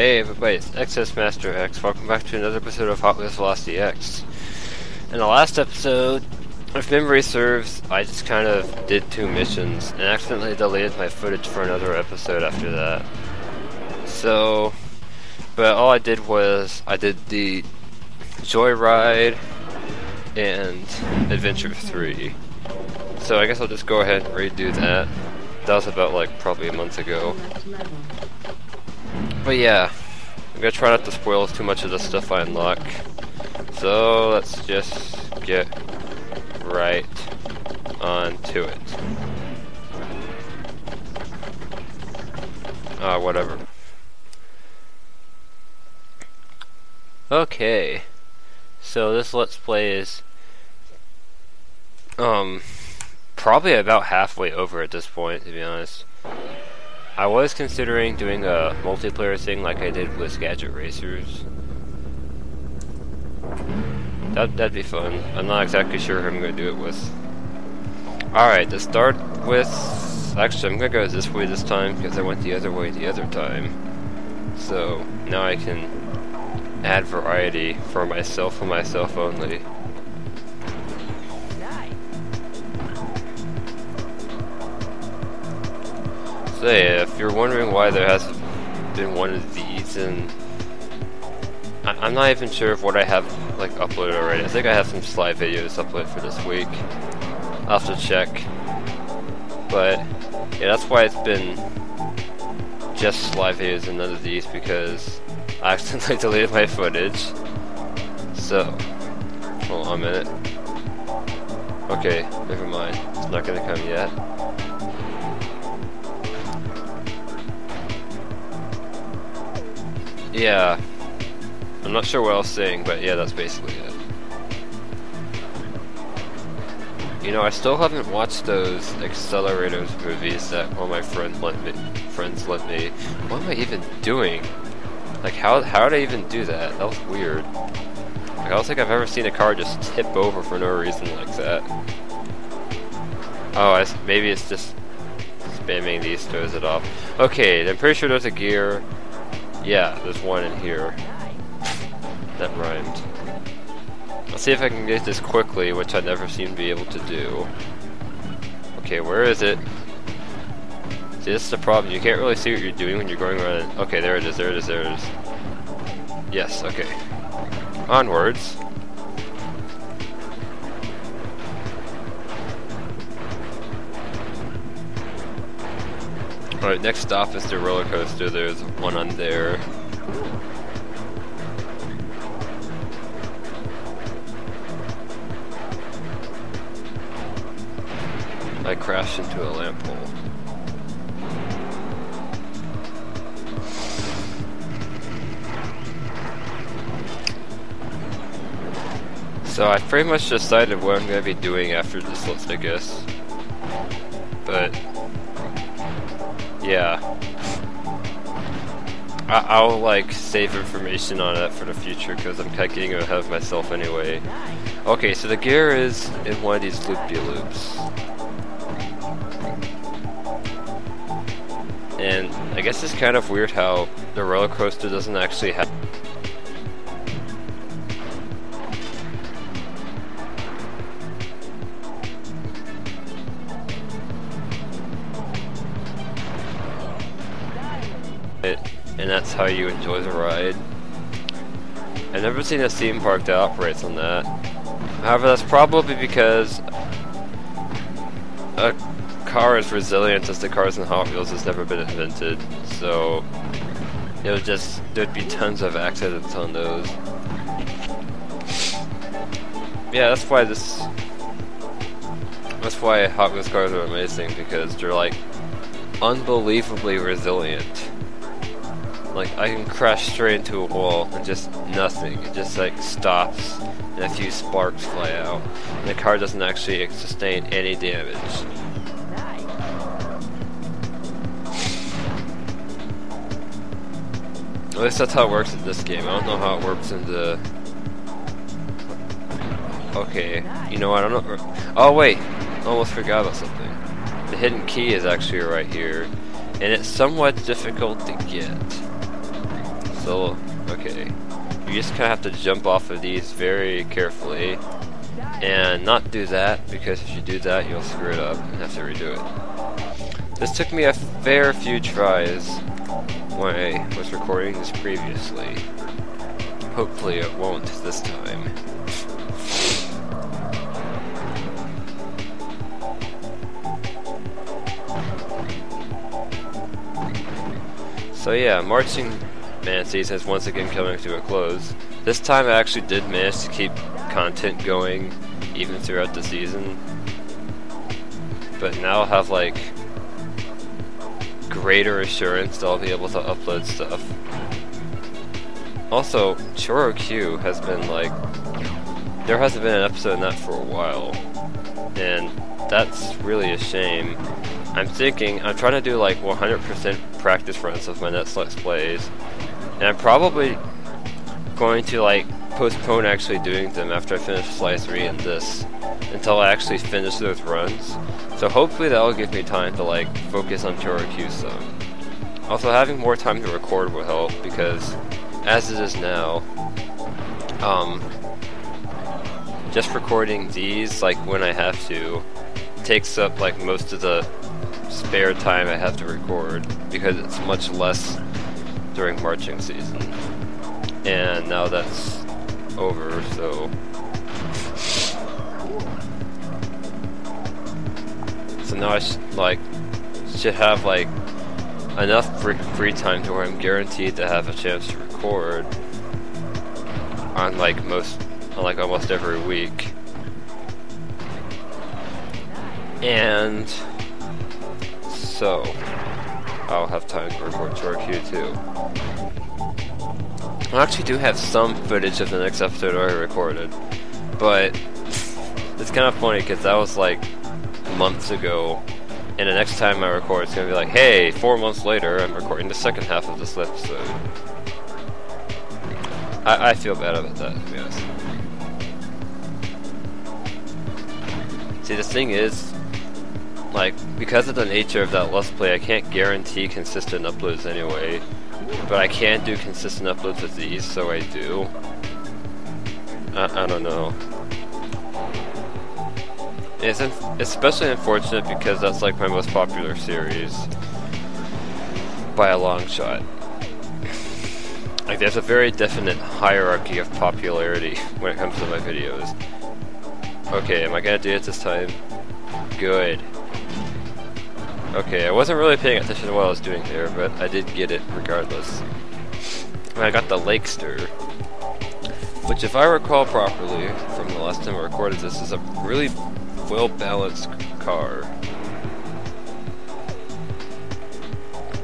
Hey everybody, it's XS Master X. Welcome back to another episode of Hot Wheels Velocity X. In the last episode, if memory serves, I just kind of did 2 missions and accidentally deleted my footage for another episode after that. So, but all I did was, I did the Joyride and Adventure 3. So I guess I'll just go ahead and redo that. That was about like probably a month ago. But yeah, I'm gonna try not to spoil too much of the stuff I unlock. So let's just get right on to it. Whatever. Okay, so this Let's Play is probably about halfway over at this point, to be honest. I was considering doing a multiplayer thing like I did with Gadget Racers. That'd be fun. I'm not exactly sure who I'm going to do it with. Alright, to start with... Actually, I'm going to go this way this time because I went the other way the other time. So, now I can add variety for myself and myself only. So yeah, if you're wondering why there hasn't been one of these, and I'm not even sure of what I have like uploaded already. I think I have some slide videos uploaded for this week. I'll have to check. But yeah, that's why it's been just slide videos and none of these, because I accidentally deleted my footage. So, hold on a minute. Okay, never mind. It's not gonna come yet. Yeah, I'm not sure what I was saying, but yeah, that's basically it. You know, I still haven't watched those Accelerators movies that one of my friends lent me. What am I even doing? Like, how did I even do that? That was weird. Like, I don't think I've ever seen a car just tip over for no reason like that. Oh, maybe it's just spamming these throws it off. Okay, I'm pretty sure there's a gear. Yeah, there's one in here. That rhymed. Let's see if I can get this quickly, which I never seem to be able to do. Okay, where is it? See, this is the problem. You can't really see what you're doing when you're going around. Okay, there it is, there it is, there it is. Yes, okay. Onwards. Alright, next stop is the roller coaster. There's one on there. I crashed into a lamp pole. So I pretty much decided what I'm going to be doing after this list, I guess. But yeah, I'll like save information on that for the future because I'm kind of getting ahead of myself anyway. Okay, so the gear is in one of these loop-de-loops. And I guess it's kind of weird how the roller coaster doesn't actually have it, and that's how you enjoy the ride. I've never seen a theme park that operates on that. However, that's probably because a car as resilient as the cars in Hot Wheels has never been invented, so there'd be tons of accidents on those. Yeah, that's why Hot Wheels cars are amazing, because they're like unbelievably resilient. Like, I can crash straight into a wall and just nothing. It just like stops and a few sparks fly out. And the car doesn't actually sustain any damage. At least that's how it works in this game. I don't know how it works in the... Okay, you know what, I don't know... Oh wait! I almost forgot about something. The hidden key is actually right here. And it's somewhat difficult to get. So, okay. You just kind of have to jump off of these very carefully and not do that, because if you do that you'll screw it up and have to redo it. This took me a fair few tries when I was recording this previously. Hopefully it won't this time. So yeah, Marching Man season is once again coming to a close. This time I actually did manage to keep content going even throughout the season. But now I'll have like greater assurance that I'll be able to upload stuff. Also, Choro Q has been like, there hasn't been an episode in that for a while, and that's really a shame. I'm trying to do like 100% practice runs of my Netflix plays, and I'm probably going to like postpone actually doing them after I finish Sly 3 and this, until I actually finish those runs. So hopefully that will give me time to like focus on Choro Q some. Also, having more time to record will help, because as it is now, just recording these like when I have to takes up like most of the spare time I have to record, because it's much less during marching season. And now that's over, so now I should have like enough free time to where I'm guaranteed to have a chance to record on like almost every week. And so I'll have time to record Choro Q too. I actually do have some footage of the next episode already recorded, but it's kind of funny because that was like months ago, and the next time I record it's gonna be like, hey, 4 months later I'm recording the second half of this episode. I feel bad about that, to be honest. See, the thing is, like, because of the nature of that Let's Play, I can't guarantee consistent uploads anyway, but I can do consistent uploads with these, so I do. I don't know. It's especially unfortunate because that's like my most popular series by a long shot. Like, there's a very definite hierarchy of popularity when it comes to my videos. Okay, am I gonna do it this time? Good. Okay, I wasn't really paying attention to what I was doing there, but I did get it regardless. And I got the Lakester, which, if I recall properly from the last time I recorded this, is a really well-balanced car.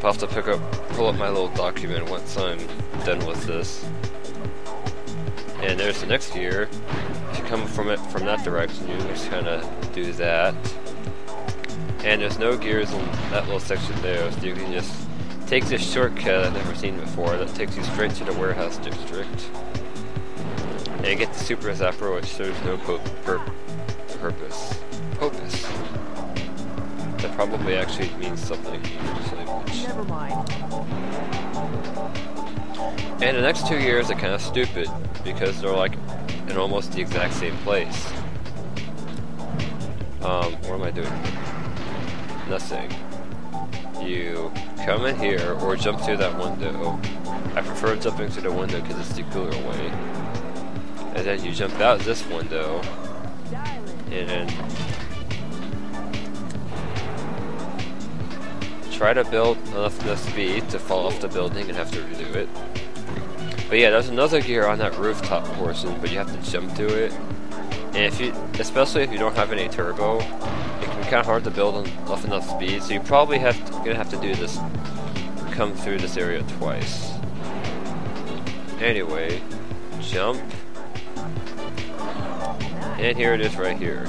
I'll have to pull up my little document once I'm done with this. And there's the next gear. If you come from that direction, you just kind of do that. And there's no gears in that little section there, so you can just take this shortcut I've never seen before that takes you straight to the warehouse district. And you get the Super Zapper, which serves no purpose. That probably actually means something in English language. Never mind. And the next 2 years are kind of stupid, because they're like in almost the exact same place. What am I doing? Nothing. You come in here or jump through that window. I prefer jumping through the window because it's the cooler way. And then you jump out this window, and then try to build enough speed to fall off the building and have to redo it. But yeah, there's another gear on that rooftop portion, but you have to jump to it. And especially if you don't have any turbo, it can be kind of hard to build off enough speed. So you probably gonna have to do this, come through this area twice. Anyway, jump, and here it is right here.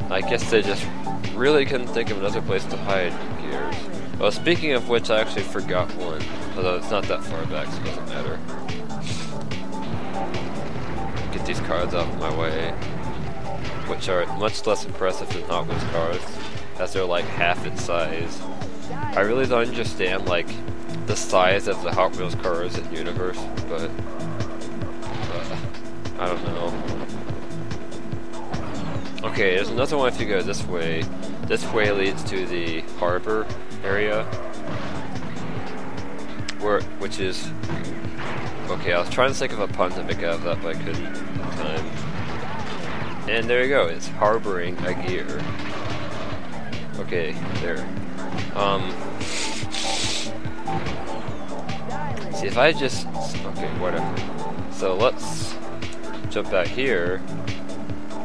I guess they just really couldn't think of another place to hide gears. Well, speaking of which, I actually forgot one, although it's not that far back, so it doesn't matter. Get these cars out of my way, which are much less impressive than Hot Wheels cars, as they're like half its size. I really don't understand like the size of the Hot Wheels cars in universe, but I don't know. Okay, there's another one if you go this way. This way leads to the harbor area, which is... Okay, I was trying to think of a pun to make out of that, but I couldn't in time. And there you go, it's harboring a gear. Okay, there. See, if I just... Okay, whatever. So let's jump out here,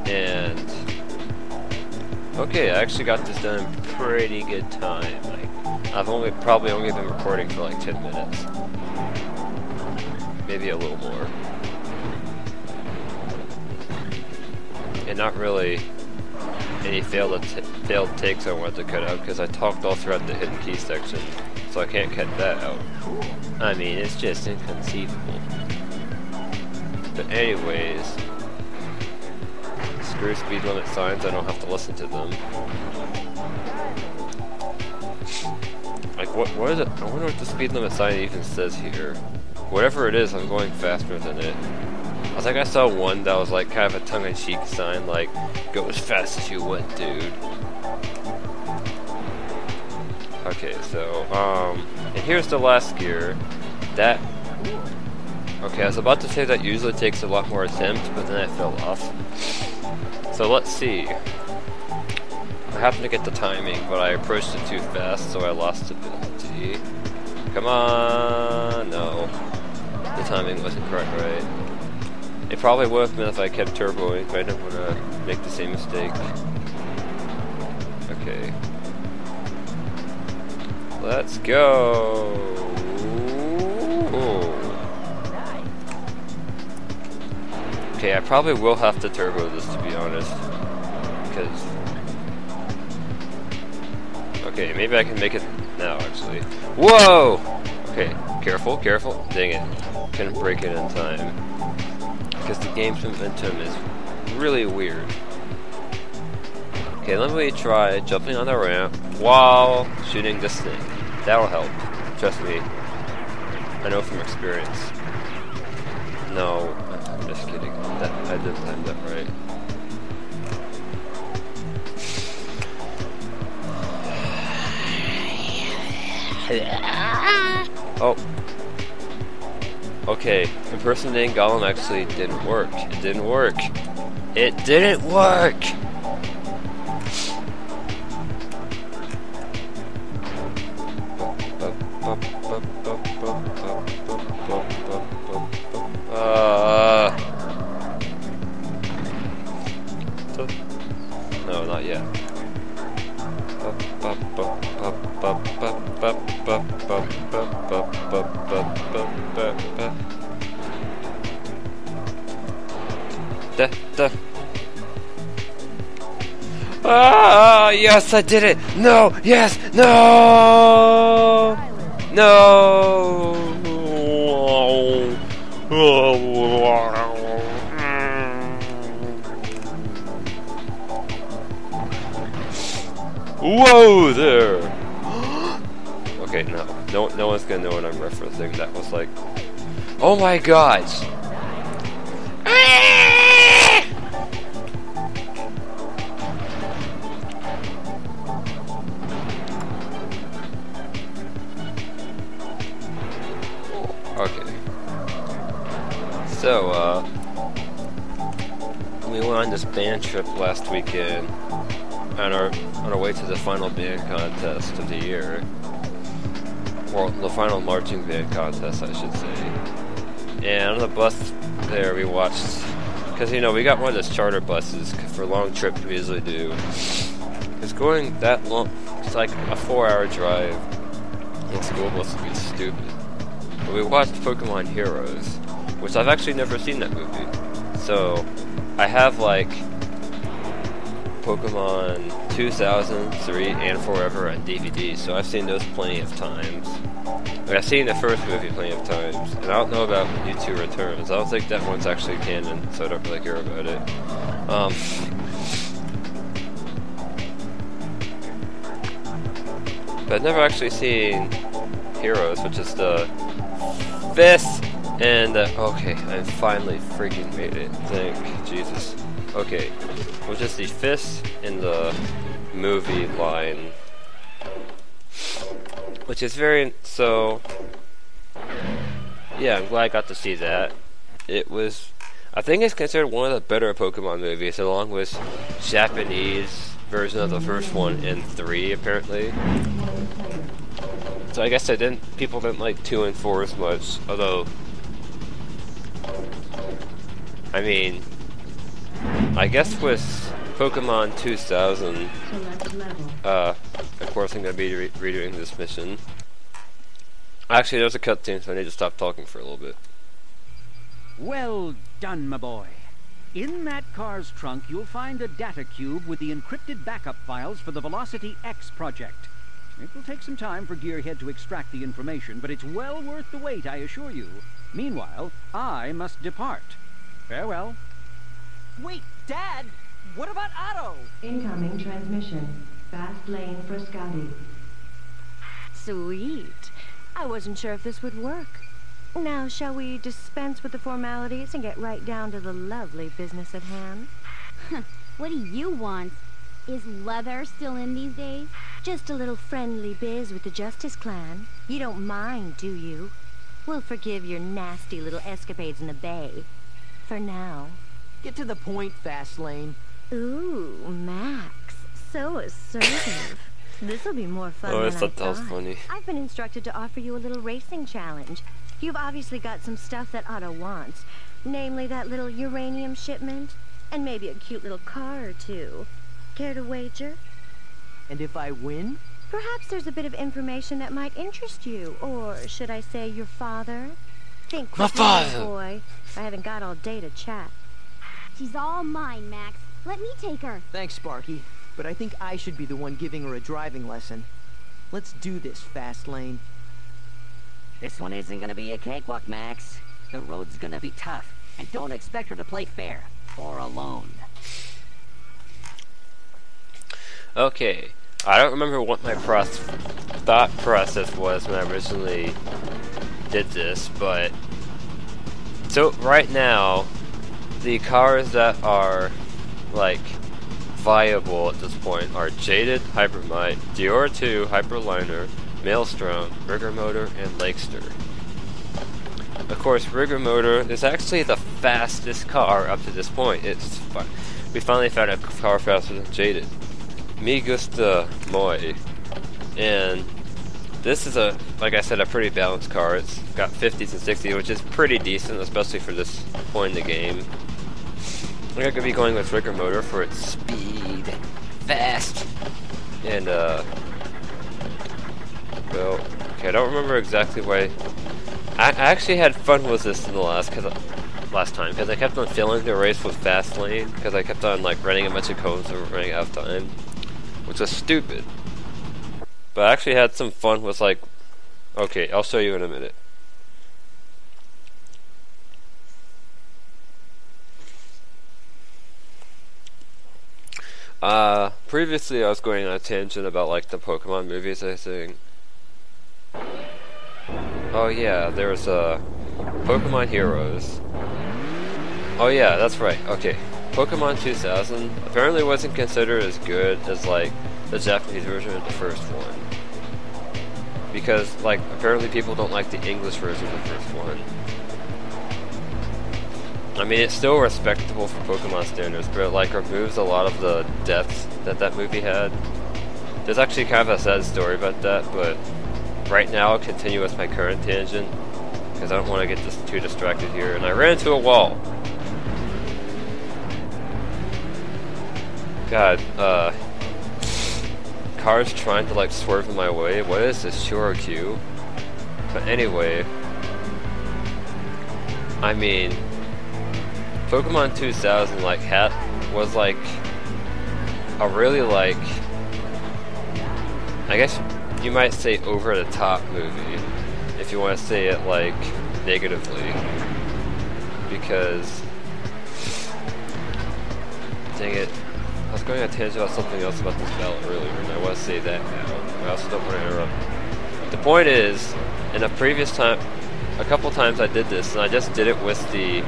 and... Okay, I actually got this done in pretty good time. Like, I've probably only been recording for like 10 minutes. Maybe a little more. And not really any failed takes I wanted to cut out, because I talked all throughout the hidden key section, so I can't cut that out. I mean, it's just inconceivable. But anyways, screw speed limit signs, I don't have to listen to them. Like, what is it? I wonder what the speed limit sign even says here. Whatever it is, I'm going faster than it. I think I saw one that was like kind of a tongue-in-cheek sign, like, go as fast as you want, dude. Okay, so, and here's the last gear. That... Okay, I was about to say that usually takes a lot more attempts, but then I fell off. So let's see. I happened to get the timing, but I approached it too fast, so I lost ability. Come on! No. The timing wasn't quite right. It probably would have been if I kept turboing, but I didn't want to make the same mistake. Okay. Let's go! Okay, I probably will have to turbo this, to be honest. Because... Okay, maybe I can make it now, actually. Whoa! Okay, careful, careful. Dang it. Couldn't break it in time. Because the game's momentum is really weird. Okay, let me try jumping on the ramp while shooting this thing. That'll help. Trust me. I know from experience. No, I'm just kidding. I didn't time that right. Oh. Okay, impersonating Gollum actually didn't work. It didn't work. It didn't work! No, not yet. Ah, yes, I did it! No! Yes! No! No! Whoa there! Okay, no one's gonna know what I'm referencing. That was like, oh my gosh! Okay. So, we went on this band trip last weekend on our way to the final band contest of the year. Well, the final marching band contest, I should say. And on the bus there, we watched, because, you know, we got one of those charter buses for long trips we usually do. It's going that long, it's like a 4-hour drive. And school bus would be stupid. But we watched Pokemon Heroes, which I've actually never seen that movie. So, I have, like, Pokemon 2000, 3, and Forever on DVD, so I've seen those plenty of times. Like, I've seen the first movie plenty of times, and I don't know about U2 Returns. I don't think that one's actually canon, so I don't really care about it. But I've never actually seen Heroes, which is the 5th and okay, I finally freaking made it. Thank Jesus. Okay, which is the 5th in the movie line, which is very so. Yeah, I'm glad I got to see that. It was, I think it's considered one of the better Pokemon movies, along with Japanese version of the first one and 3 apparently. So I guess people didn't like 2 and 4 as much, although, I mean, I guess with Pokemon 2000, of course I'm going to be redoing this mission. Actually, there's a cutscene, so I need to stop talking for a little bit. Well done, my boy. In that car's trunk, you'll find a data cube with the encrypted backup files for the Velocity X project. It will take some time for Gearhead to extract the information, but it's well worth the wait, I assure you. Meanwhile, I must depart. Farewell. Wait, Dad! What about Otto? Incoming transmission. Fast lane for scouting. Sweet. I wasn't sure if this would work. Now, shall we dispense with the formalities and get right down to the lovely business at hand? What do you want? Is leather still in these days? Just a little friendly biz with the Justice Clan. You don't mind, do you? We'll forgive your nasty little escapades in the bay. For now. Get to the point, Fastlane. Ooh, Max. So assertive. This'll be more fun than I thought. That was funny. I've been instructed to offer you a little racing challenge. You've obviously got some stuff that Otto wants. Namely that little uranium shipment. And maybe a cute little car or two. Care to wager? And if I win? Perhaps there's a bit of information that might interest you. Or should I say your father? Think quickly, My father! Boy. I haven't got all day to chat. She's all mine, Max. Let me take her. Thanks, Sparky. But I think I should be the one giving her a driving lesson. Let's do this, Fastlane. This one isn't gonna be a cakewalk, Max. The road's gonna be tough, and don't expect her to play fair or alone. Okay, I don't remember what my thought process was when I originally did this, but so right now, the cars that are like viable at this point are Jaded, Hypermite, Dior 2, Hyperliner, Maelstrom, Rigger Motor, and Lakester. Of course, Rigger Motor is actually the fastest car up to this point. We finally found a car faster than Jaded. Me gusta muy. And this is like I said, a pretty balanced car. It's got 50s and 60s, which is pretty decent, especially for this point in the game. I'm going to be going with Rigger Motor for its speed, fast, and well, okay, I don't remember exactly why. I actually had fun with this in the last time, because I kept on filling the race with fast lane, because I kept on like running a bunch of cones and running out of time, which was stupid. But I actually had some fun with like, okay, I'll show you in a minute. Previously I was going on a tangent about like the Pokemon movies, I think. Oh yeah, there was Pokemon Heroes. Oh yeah, that's right, okay. Pokemon 2000 apparently wasn't considered as good as like the Japanese version of the first one. Because like apparently people don't like the English version of the first one. I mean, it's still respectable for Pokemon standards, but it like removes a lot of the depth that movie had. There's actually kind of a sad story about that, but right now I'll continue with my current tangent, because I don't want to get too distracted here, and I ran into a wall. God, cars trying to like swerve in my way. What is this, Chorokyu? But anyway, I mean, Pokemon 2000 like was like a really like, I guess you might say over the top movie, if you want to say it like negatively, because dang it, I was going on a tangent about something else about this battle earlier, and I want to say that now. I also don't want to interrupt. The point is, in a previous time, a couple times I did this, and I just did it with the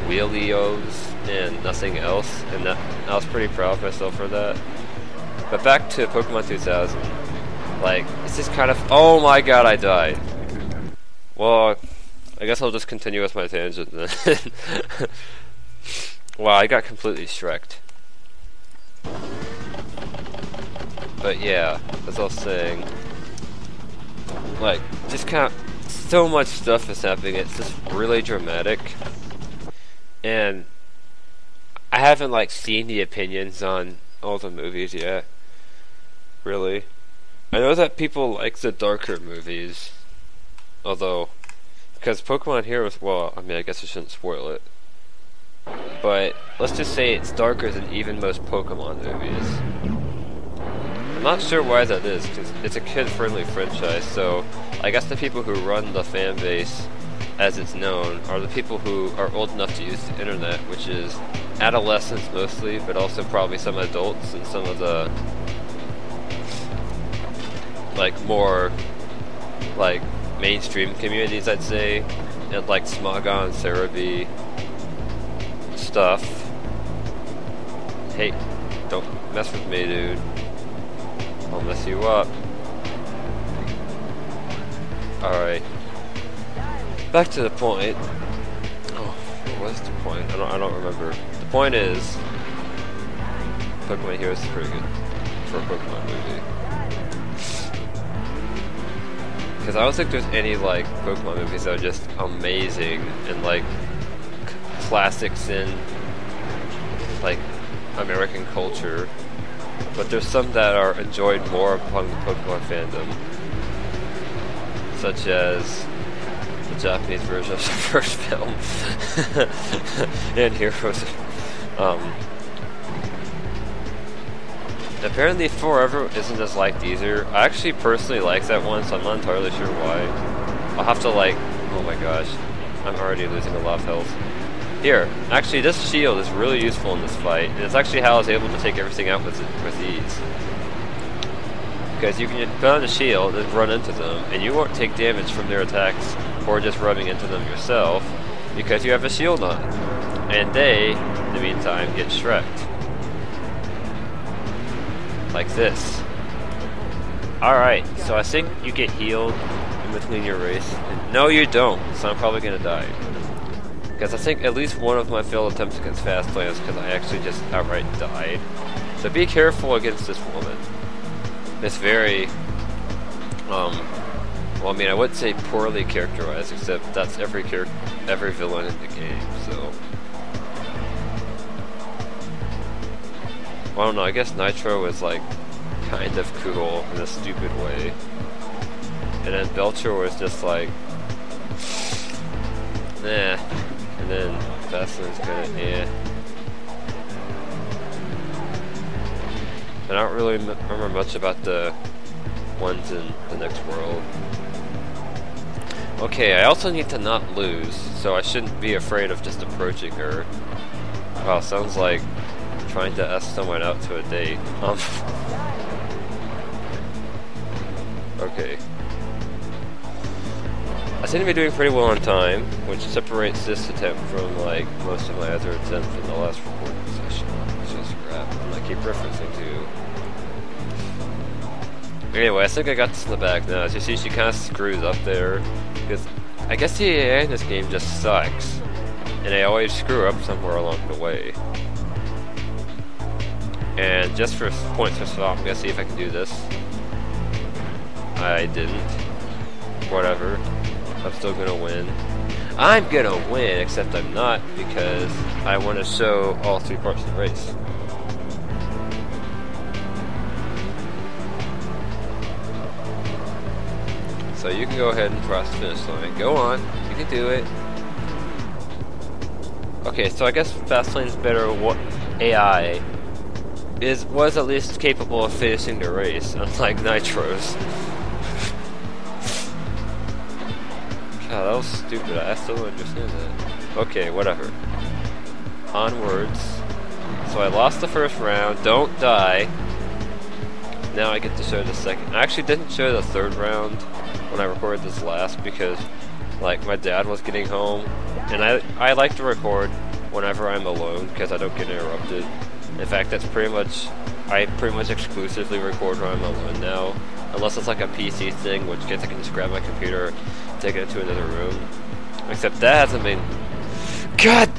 wheelios and nothing else, and I was pretty proud of myself for that. But back to Pokemon 2000, like, it's just kind of, oh my god, I died. Well, I guess I'll just continue with my tangent then. Wow, I got completely Shrek'd. But yeah, as I was saying, like, just kind of, so much stuff is happening, it's just really dramatic. And I haven't, like, seen the opinions on all the movies yet. Really. I know that people like the darker movies. Although, because Pokemon Heroes, well, I mean, I guess I shouldn't spoil it. But, let's just say it's darker than even most Pokemon movies. I'm not sure why that is, because it's a kid-friendly franchise, so I guess the people who run the fan base, as it's known, are the people who are old enough to use the internet, which is adolescents mostly, but also probably some adults and some of the, like, more, like, mainstream communities, I'd say, and like Smogon, Cerebi, stuff. Hey, don't mess with me, dude. I'll mess you up. Alright. Back to the point. Oh, what was the point? I don't remember. The point is, Pokemon Heroes is pretty good for a Pokemon movie. Because I don't think there's any, like, Pokemon movies that are just amazing and, like, classics in, like, American culture. But there's some that are enjoyed more among the Pokemon fandom. Such as the Japanese version of the first film. And Heroes. Apparently Forever isn't as liked either. I actually personally like that one, so I'm not entirely sure why. I'll have to, like, oh my gosh, I'm already losing a lot of health. Here, actually this shield is really useful in this fight, and it's actually how I was able to take everything out with ease. Because you can put on a shield and run into them, and you won't take damage from their attacks or just running into them yourself, because you have a shield on. And they, in the meantime, get Shrek'd. Like this. Alright, so I think you get healed in between your race. And no, you don't, so I'm probably gonna die. Because I think at least one of my failed attempts against Fast Lane is because I actually just outright died. So be careful against this woman. It's very, well, I mean, I would say poorly characterized, except that's every villain in the game, so. Well, I don't know, I guess Nitro is, like, kind of cool in a stupid way. And then Belcher was just like, nah. And then Fastlane's kinda, eh. I don't really remember much about the ones in the next world. Okay, I also need to not lose, so I shouldn't be afraid of just approaching her. Wow, sounds like trying to ask someone out to a date. Okay. I seem to be doing pretty well on time, which separates this attempt from, like, most of my other attempts in the last recording session. It's just crap. I keep referencing to. Anyway, I think I got this in the back now. As you see, she kind of screws up there. Because I guess the AI in this game just sucks. And I always screw up somewhere along the way. And just for points for swap, I'm gonna see if I can do this. I didn't. Whatever. I'm still gonna win. I'm gonna win, except I'm not, because I want to show all three parts of the race. So you can go ahead and cross the finish line. Go on, you can do it. Okay, so I guess Fastlane's better AI was at least capable of finishing the race, unlike Nitro's. God, that was stupid. I still don't understand that. Okay, whatever. Onwards. So I lost the first round. Don't die. Now I get to show the second. I actually didn't show the third round. when I recorded this last because, like, my dad was getting home, and I like to record whenever I'm alone because I don't get interrupted. In fact, I pretty much exclusively record when I'm alone now, unless it's like a PC thing, which case I can just grab my computer, take it into another room. Except that hasn't been. God!